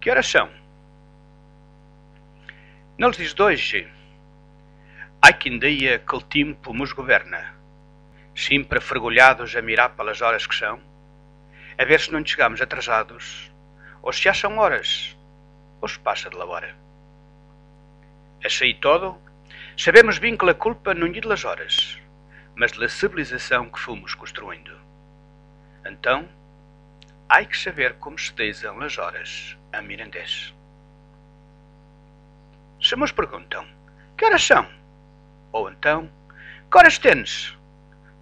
Que horas são? Nos dias de hoje, ai que dia aquele tempo nos governa, sempre fergulhados a mirar pelas horas que são, a ver se não chegamos atrasados, ou se já são horas, ou se passa de la hora. Achei todo, sabemos bem que a culpa não é das horas, mas da civilização que fomos construindo. Então, há que saber como se dizem as horas a mirandês. Se nos perguntam, que horas são? Ou então, que horas tens?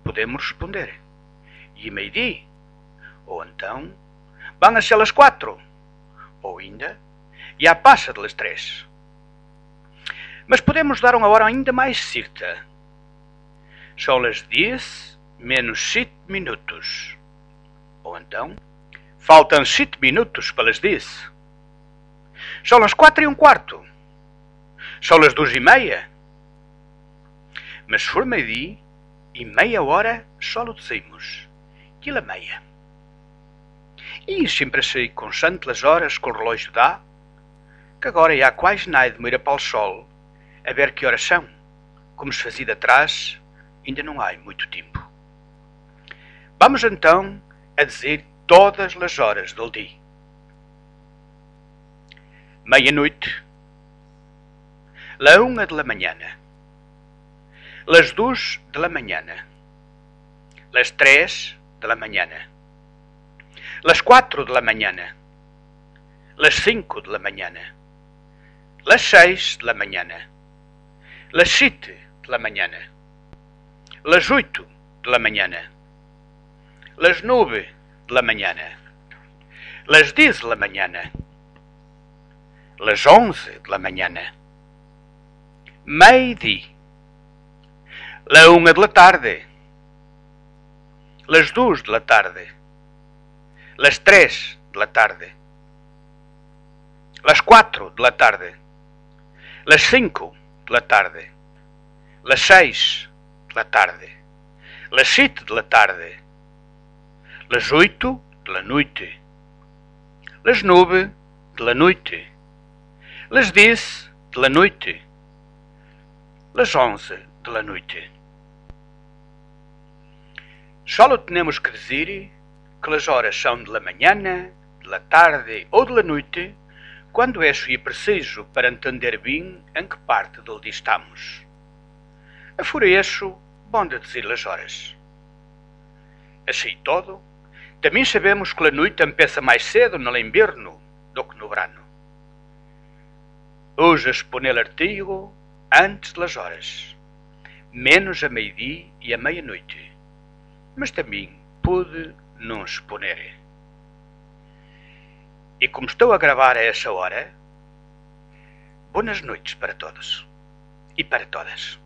Podemos responder, e meio-dia. Ou então, vão a ser as 4. Ou ainda, já passa das 3. Mas podemos dar uma hora ainda mais certa. São as 10 menos 7 minutos. Ou então, faltam 7 minutos para as 10. São as 4:15. São as 2:30. Mas se for meio-dia e meia hora, só o dizemos. Aquilo é meia. E sempre achei constante as horas que o relógio dá, que agora já quase nada de mira para o sol, a ver que horas são. Como se fazia de atrás, ainda não há muito tempo. Vamos então a dizer todas as horas do dia. Meia-noite, la 1 da manhã, las 2 da manhã, las 3 da manhã, las 4 da manhã, las 5 da manhã, las 6 da manhã, las 7 da manhã, las 8 da manhã, las 9 da manhã, las 10 da manhã, las 11 da manhã, meio-dia, la 1 da tarde, las 2 da tarde, las 3 da tarde, las 4 da tarde, las 5 da tarde, las 6 da tarde, las 7 da tarde, las 8 da noite, las 9 da noite, las 10 da noite, las 11 da noite. Só temos que dizer que as horas são de la manhã, de la tarde ou de la noite, quando isso é preciso para entender bem em que parte do dia estamos. Afora isso, bom de dizer as horas. Assim todo, também sabemos que a noite empieza mais cedo no inverno do que no verano. Hoje exponer o artigo antes das horas, menos a meio-dia e a meia-noite, mas também pode não exponer. E como estou a gravar a essa hora, boas noites para todos e para todas.